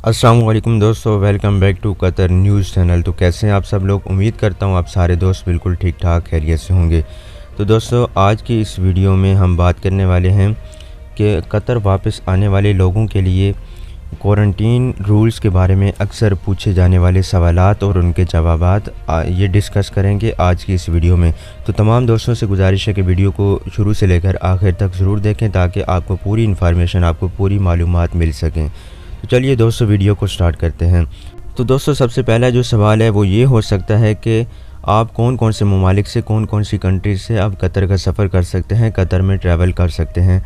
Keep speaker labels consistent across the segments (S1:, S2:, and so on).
S1: अस्सलाम वालेकुम दोस्तों, welcome back to Qatar news channel. तो कैसे हैं आप सब लोग? उम्मीद करता हूं आप सारे दोस्त बिल्कुल ठीक ठाक खैरियत से होंगे। तो दोस्तों, आज की इस वीडियो में हम बात करने वाले हैं कि कतर वापस आने वाले लोगों के लिए क्वारंटीन रूल्स के बारे में अक्सर पूछे जाने वाले सवालात और उनके जवाबात ये डिस्कस करेंगे आज की इस वीडियो में। तो तमाम दोस्तों से गुजारिश है कि वीडियो को शुरू से लेकर आखिर तक ज़रूर देखें ताकि आपको पूरी इन्फॉर्मेशन, आपको पूरी मालूमात मिल सकें। तो चलिए दोस्तों, वीडियो को स्टार्ट करते हैं। तो दोस्तों, सबसे पहला जो सवाल है वो ये हो सकता है कि आप कौन कौन से ममालिक से, कौन कौन सी कंट्रीज से आप कतर का सफ़र कर सकते हैं, कतर में ट्रैवल कर सकते हैं,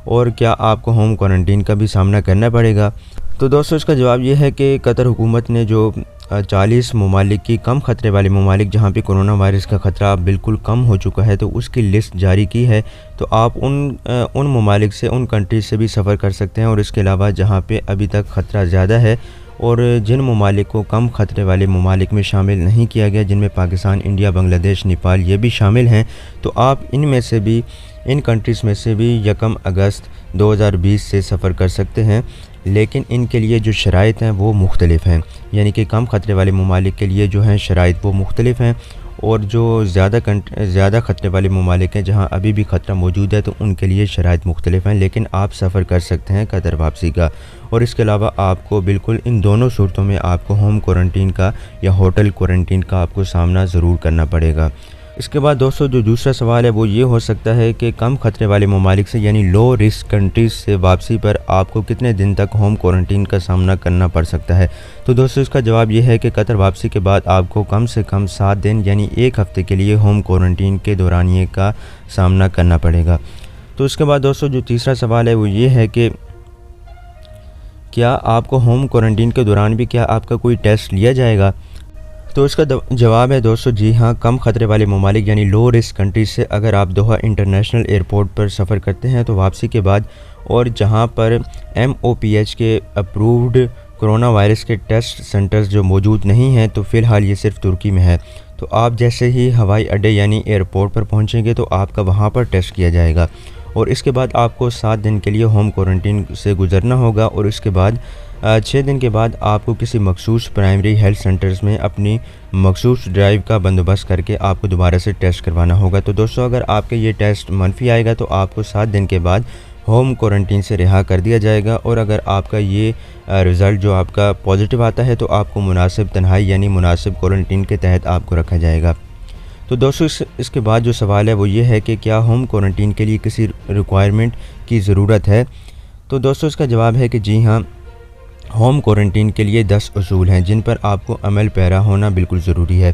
S1: और क्या आपको होम क्वारंटीन का भी सामना करना पड़ेगा। तो दोस्तों, इसका जवाब ये है कि कतर हुकूमत ने जो 40 ममालिक की, कम ख़तरे वाले ममालिक जहाँ पे कोरोना वायरस का ख़तरा बिल्कुल कम हो चुका है, तो उसकी लिस्ट जारी की है। तो आप उन ममालिक से, उन कंट्रीज से भी सफ़र कर सकते हैं। और इसके अलावा जहाँ पे अभी तक ख़तरा ज़्यादा है और जिन ममालिक को कम ख़तरे वाले ममालिक में शामिल नहीं किया गया, जिनमें पाकिस्तान, इंडिया, बांग्लादेश, नेपाल ये भी शामिल हैं, तो आप इनमें से भी, इन कंट्रीज़ में से भी 1 अगस्त 2020 से सफ़र कर सकते हैं। लेकिन इनके लिए जो शराइत हैं वो मुख्तलिफ़ हैं, यानी कि कम ख़तरे वाले ममालिक के लिए जो हैं शराइत वो मुख्तलिफ़ हैं, और जो ज़्यादा ख़तरे वाले ममालिक हैं जहाँ अभी भी ख़तरा मौजूद है, तो उनके लिए शराइत मुख्तलिफ़ हैं। लेकिन आप सफ़र कर सकते हैं कतर वापसी का। और इसके अलावा आपको बिल्कुल इन दोनों सूरतों में आपको होम क्वारंटीन का या होटल क्वारंटीन का आपको सामना ज़रूर करना पड़ेगा। इसके बाद दोस्तों, जो दूसरा सवाल है वो ये हो सकता है कि कम ख़तरे वाले ममालिक से, यानी लो रिस्क कंट्रीज़ से वापसी पर आपको कितने दिन तक होम क्वारंटीन का सामना करना पड़ सकता है। तो दोस्तों, इसका जवाब ये है कि कतर वापसी के बाद आपको कम से कम 7 दिन यानी 1 हफ़्ते के लिए होम क्वारंटीन के दौरानिए का सामना करना पड़ेगा। तो इसके बाद दोस्तों, जो तीसरा सवाल है वो ये है कि क्या आपको होम क्वारंटीन के दौरान भी क्या आपका कोई टेस्ट लिया जाएगा। तो इसका जवाब है दोस्तों, जी हाँ। कम ख़तरे वाले ममालिक यानी लो रिस्क कंट्रीज से अगर आप दोहा इंटरनेशनल एयरपोर्ट पर सफ़र करते हैं तो वापसी के बाद, और जहाँ पर MOPH के अप्रूव्ड कोरोना वायरस के टेस्ट सेंटर्स जो मौजूद नहीं हैं, तो फ़िलहाल ये सिर्फ तुर्की में है। तो आप जैसे ही हवाई अड्डे यानी एयरपोर्ट पर पहुँचेंगे तो आपका वहाँ पर टेस्ट किया जाएगा, और इसके बाद आपको 7 दिन के लिए होम क्वारंटीन से गुजरना होगा। और इसके बाद 6 दिन के बाद आपको किसी मखसूस प्राइमरी हेल्थ सेंटर्स में अपनी मखसूस ड्राइव का बंदोबस्त करके आपको दोबारा से टेस्ट करवाना होगा। तो दोस्तों, अगर आपके ये टेस्ट मनफी आएगा तो आपको 7 दिन के बाद होम क्वारंटीन से रिहा कर दिया जाएगा, और अगर आपका ये रिज़ल्ट जो आपका पॉजिटिव आता है तो आपको मुनासिब तन्हाई यानी मुनासिब क्वारंटीन के तहत आपको रखा जाएगा। तो दोस्तों, इसके बाद जो सवाल है वो ये है कि क्या होम क्वारंटीन के लिए किसी रिक्वायरमेंट की ज़रूरत है। तो दोस्तों, इसका जवाब है कि जी हाँ, होम क्वारंटीन के लिए 10 उसूल हैं जिन पर आपको अमल पैरा होना बिल्कुल ज़रूरी है।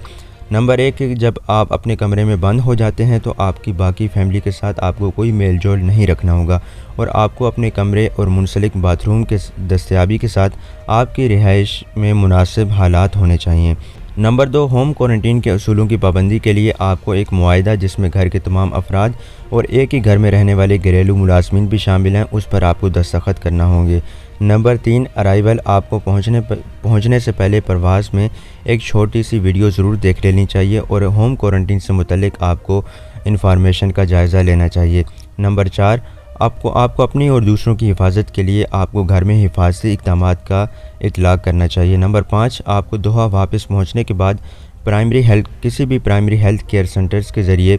S1: नंबर 1, जब आप अपने कमरे में बंद हो जाते हैं तो आपकी बाकी फैमिली के साथ आपको कोई मेल जोल नहीं रखना होगा, और आपको अपने कमरे और मुंसलिक बाथरूम के दस्तयाबी के साथ आपकी रिहाइश में मुनासिब हालात होने चाहिए। नंबर 2, होम क्वारंटीन के असूलों की पाबंदी के लिए आपको एक मुआहिदा जिसमें घर के तमाम अफराद और एक ही घर में रहने वाले घरेलू मुलाजमीन भी शामिल हैं, उस पर आपको दस्तखत करना होंगे। नंबर 3, अराइवल आपको पहुंचने से पहले प्रवास में एक छोटी सी वीडियो ज़रूर देख लेनी चाहिए, और होम क्वारंटीन से मुतल्लिक आपको इन्फॉर्मेशन का जायज़ा लेना चाहिए। नंबर 4, आपको अपनी और दूसरों की हिफाजत के लिए आपको घर में हिफाजती इक़दामात का इतलाक़ करना चाहिए। नंबर 5, आपको दोहा वापस पहुंचने के बाद किसी भी प्राइमरी हेल्थ केयर सेंटर्स के ज़रिए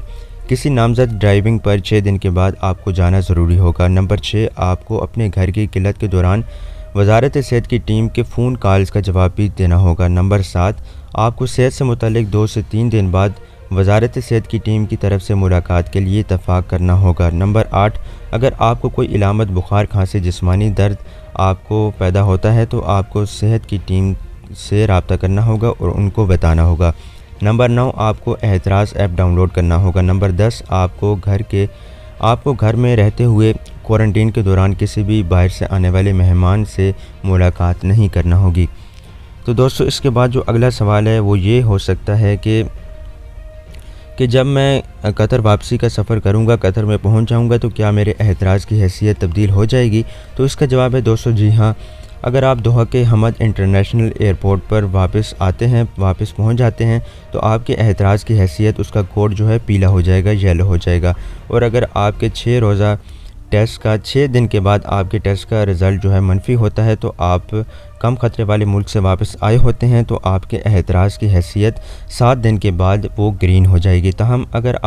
S1: किसी नामज़द ड्राइविंग पर 6 दिन के बाद आपको जाना ज़रूरी होगा। नंबर 6, आपको अपने घर की किल्लत के दौरान वजारत सेहत की टीम के फ़ोन कॉल्स का जवाब भी देना होगा। नंबर 7, आपको सेहत से मुतल्लिक 2 से 3 दिन बाद वजारत सेहत की टीम की तरफ से मुलाकात के लिए इत्तफ़ाक़ करना होगा। नंबर 8, अगर आपको कोई इलामत, बुखार, खांसी, जिस्मानी दर्द आपको पैदा होता है तो आपको सेहत की टीम से रब्ता करना होगा और उनको बताना होगा। नंबर 9, आपको एहतराज़ ऐप डाउनलोड करना होगा। नंबर 10, आपको घर में रहते हुए क्वारंटीन के दौरान किसी भी बाहर से आने वाले मेहमान से मुलाकात नहीं करना होगी। तो दोस्तों, इसके बाद जो अगला सवाल है वो ये हो सकता है कि जब मैं कतर वापसी का सफ़र करूंगा, कतर में पहुंच जाऊंगा, तो क्या मेरे एहतराज़ की हैसियत तब्दील हो जाएगी। तो इसका जवाब है दोस्तों, जी हाँ। अगर आप दोहा के हमद इंटरनेशनल एयरपोर्ट पर वापस पहुंच जाते हैं तो आपके एहतराज़ की हैसियत, उसका कोड जो है पीला हो जाएगा, येलो हो जाएगा। और अगर आपके 6 रोज़ा टेस्ट का 6 दिन के बाद आपके टेस्ट का रिज़ल्ट जो है मनफी होता है तो आप कम ख़तरे वाले मुल्क से वापस आए होते हैं तो आपके एतराज़ की हैसियत 7 दिन के बाद वो ग्रीन हो जाएगी। ताहम अगर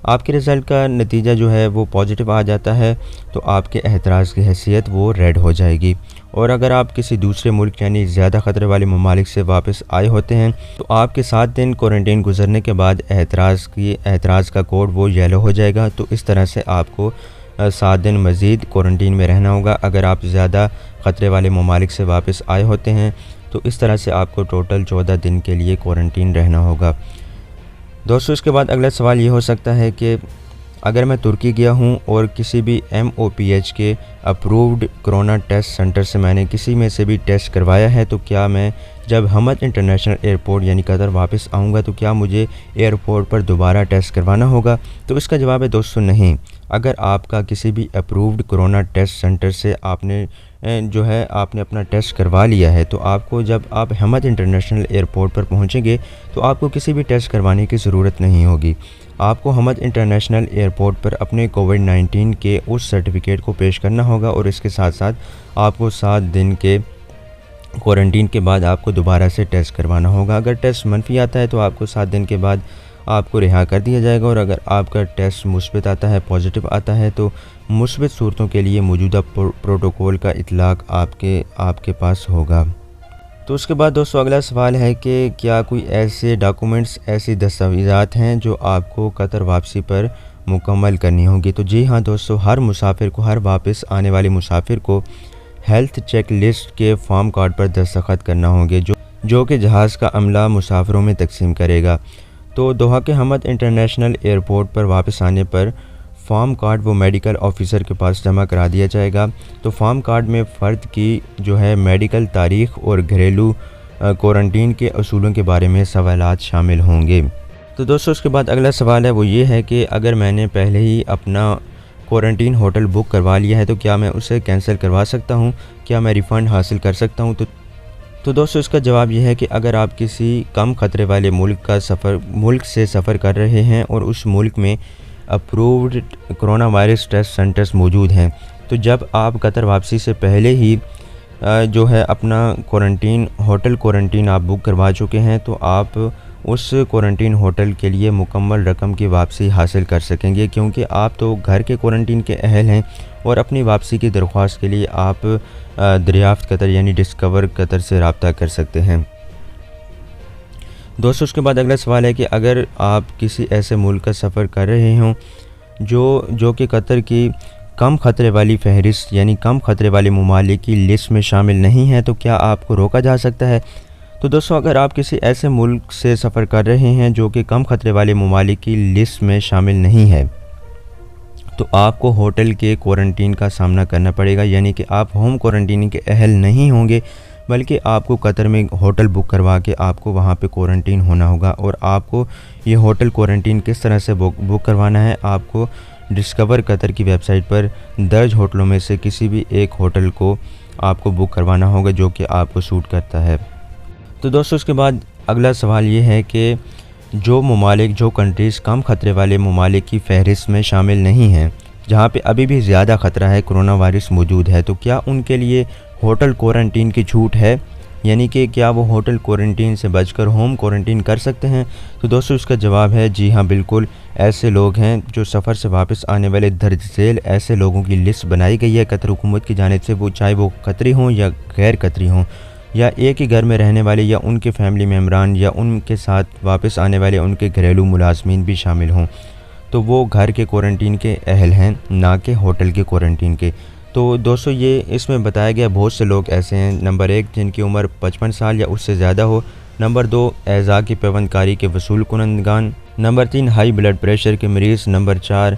S1: आपके रिज़ल्ट का नतीजा जो है वो पॉजिटिव आ जाता है तो आपके एतराज़ की हैसियत वो रेड हो जाएगी। और अगर आप किसी दूसरे मुल्क यानी ज़्यादा ख़तरे वाले ममालिक से वापस आए होते हैं तो आपके 7 दिन क्वारंटीन गुजरने के बाद एतराज़ का कोड वो येलो हो जाएगा। तो इस तरह से आपको 7 दिन मज़ीद क्वारंटीन में रहना होगा। अगर आप ज़्यादा ख़तरे वाले ममालिक से वापस आए होते हैं तो इस तरह से आपको टोटल 14 दिन के लिए क्वारंटीन रहना होगा। दोस्तों, इसके बाद अगला सवाल ये हो सकता है कि अगर मैं तुर्की गया हूँ और किसी भी MOPH के अप्रूव्ड कोरोना टेस्ट सेंटर से मैंने किसी में से भी टेस्ट करवाया है तो क्या मैं जब हमद इंटरनेशनल एयरपोर्ट यानी कतर वापस आऊँगा तो क्या मुझे एयरपोर्ट पर दोबारा टेस्ट करवाना होगा? तो इसका जवाब है दोस्तों नहीं। अगर आपका किसी भी अप्रूव्ड कोरोना टेस्ट सेंटर से आपने अपना टेस्ट करवा लिया है तो आपको जब आप हमद इंटरनेशनल एयरपोर्ट पर पहुंचेंगे तो आपको किसी भी टेस्ट करवाने की ज़रूरत नहीं होगी। आपको हमद इंटरनेशनल एयरपोर्ट पर अपने कोविड-19 के उस सर्टिफिकेट को पेश करना होगा और इसके साथ साथ आपको 7 दिन के क्वारंटीन के बाद आपको दोबारा से टेस्ट करवाना होगा। अगर टेस्ट मनफी आता है तो आपको 7 दिन के बाद आपको रिहा कर दिया जाएगा और अगर आपका टेस्ट मुस्बित आता है, पॉजिटिव आता है तो मुस्बित सूरतों के लिए मौजूदा प्रोटोकॉल का इतलाक आपके पास होगा। तो उसके बाद दोस्तों अगला सवाल है कि क्या कोई ऐसे डॉक्यूमेंट्स, ऐसी दस्तावेज़ात हैं जो आपको कतर वापसी पर मुकम्मल करनी होगी? तो जी हाँ दोस्तों, हर वापस आने वाले मुसाफिर को हेल्थ चेक लिस्ट के फॉर्म कार्ड पर दस्तखत करना होंगे जो कि जहाज़ का अमला मुसाफिरों में तकसीम करेगा। तो दोहा के हमद इंटरनेशनल एयरपोर्ट पर वापस आने पर फॉर्म कार्ड वो मेडिकल ऑफिसर के पास जमा करा दिया जाएगा। तो फॉर्म कार्ड में फ़र्द की मेडिकल तारीख़ और घरेलू क्वारंटीन के असूलों के बारे में सवालात शामिल होंगे। तो दोस्तों उसके बाद अगला सवाल है वो ये है कि अगर मैंने पहले ही अपना क्वारंटीन होटल बुक करवा लिया है तो क्या मैं उसे कैंसिल करवा सकता हूँ? क्या मैं रिफ़ंड हासिल कर सकता हूँ? तो दोस्तों इसका जवाब यह है कि अगर आप किसी कम ख़तरे वाले मुल्क से सफ़र कर रहे हैं और उस मुल्क में approved corona virus test centres मौजूद हैं तो जब आप कतर वापसी से पहले ही अपना होटल क्वारंटीन आप बुक करवा चुके हैं तो आप उस क्वारंटीन होटल के लिए मुकम्मल रकम की वापसी हासिल कर सकेंगे, क्योंकि आप तो घर के क्वारंटीन के अहल हैं और अपनी वापसी की दरख्वास्त के लिए आप दरियाफ्त कतर यानी डिस्कवर कतर से रब्ता कर सकते हैं। दोस्तों उसके बाद अगला सवाल है कि अगर आप किसी ऐसे मुल्क का सफ़र कर रहे हों जो कि कतर की कम ख़तरे वाली फहरिस्त यानी कम ख़तरे वाले ममालिक की लिस्ट में शामिल नहीं है तो क्या आपको रोका जा सकता है? तो दोस्तों अगर आप किसी ऐसे मुल्क से सफ़र कर रहे हैं जो कि कम ख़तरे वाले ममालिक की लिस्ट में शामिल नहीं है तो आपको होटल के क्वारंटीन का सामना करना पड़ेगा, यानी कि आप होम क्वारंटीन के अहल नहीं होंगे बल्कि आपको कतर में होटल बुक करवा के आपको वहाँ पे क्वारंटीन होना होगा। और आपको ये होटल क्वारंटीन किस तरह से बुक करवाना है, आपको डिस्कवर कतर की वेबसाइट पर दर्ज होटलों में से किसी भी एक होटल को आपको बुक करवाना होगा जो कि आपको सूट करता है। तो दोस्तों उसके बाद अगला सवाल ये है कि जो कंट्रीज़ कम ख़तरे वाले ममालिक की फ़हरिस्त में शामिल नहीं हैं, जहाँ पे अभी भी ज़्यादा ख़तरा है, कोरोना वायरस मौजूद है, तो क्या उनके लिए होटल क्वारंटीन की छूट है? यानी कि क्या वो होटल क्वारंटीन से बचकर होम क्वारंटीन कर सकते हैं? तो दोस्तों इसका जवाब है जी हाँ, बिल्कुल ऐसे लोग हैं जो सफ़र से वापस आने वाले दर्ज झेल ऐसे लोगों की लिस्ट बनाई गई है कतर हुकूमत की जानिब से, वो चाहे वो कतरी हों या गैर कतरी हों या एक ही घर में रहने वाले या उनके फैमिली मेम्बरान या उनके साथ वापस आने वाले उनके घरेलू मुलाजमीन भी शामिल हों, तो वो घर के क्वारंटीन के अहल हैं, ना कि होटल के क्वारंटीन के। तो दोस्तों ये इसमें बताया गया बहुत से लोग ऐसे हैं, नंबर 1 जिनकी उम्र 55 साल या उससे ज़्यादा हो, नंबर 2 एज़ा की पेवंदकारी के वसूल कुनंदगान, नंबर 3 हाई ब्लड प्रेशर के मरीज़, नंबर 4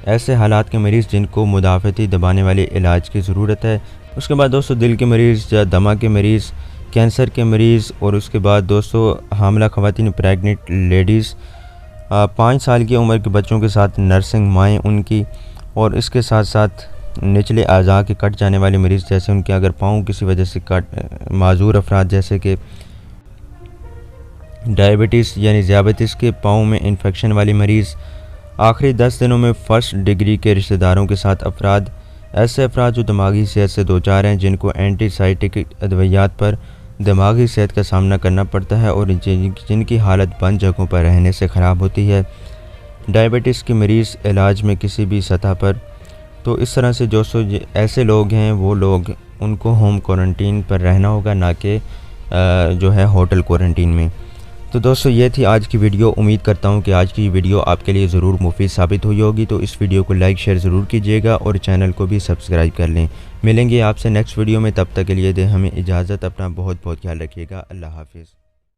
S1: ऐसे हालात के मरीज़ जिनको मुदाफ़ती दबाने वाले इलाज की ज़रूरत है। उसके बाद दोस्तों दिल के मरीज़ या दमा के मरीज़, कैंसर के मरीज़, और उसके बाद दोस्तों हामला ख़वातीन, प्रेग्नेंट लेडीज़, 5 साल की उम्र के बच्चों के साथ नर्सिंग माएँ उनकी, और इसके साथ साथ निचले अज़ा के कट जाने वाले मरीज़, जैसे उनके अगर पाँव किसी वजह से माजूर अफराद जैसे कि डायबिटीज़ यानी ज़ियाबतीस के पाँव में इन्फेक्शन वाले मरीज़, आखिरी 10 दिनों में फ़र्स्ट डिग्री के रिश्तेदारों के साथ अफराद, ऐसे अफराद जो दिमागी सेहत से दो चार हैं, जिनको एंटीसाइटिक अद्वियात पर दिमागी सेहत का सामना करना पड़ता है और जिनकी हालत बंद जगहों पर रहने से ख़राब होती है, डायबिटीज़ के मरीज़ इलाज में किसी भी सतह पर, तो इस तरह से दोस्तों ऐसे लोग हैं, वो लोग उनको होम क्वारंटीन पर रहना होगा, ना कि जो है होटल क्वारंटीन में। तो दोस्तों ये थी आज की वीडियो। उम्मीद करता हूँ कि आज की वीडियो आपके लिए ज़रूर मुफीद साबित हुई होगी। तो इस वीडियो को लाइक शेयर ज़रूर कीजिएगा और चैनल को भी सब्सक्राइब कर लें। मिलेंगे आपसे नेक्स्ट वीडियो में, तब तक के लिए दें हमें इजाज़त। अपना बहुत बहुत ख्याल रखिएगा। अल्लाह हाफिज़।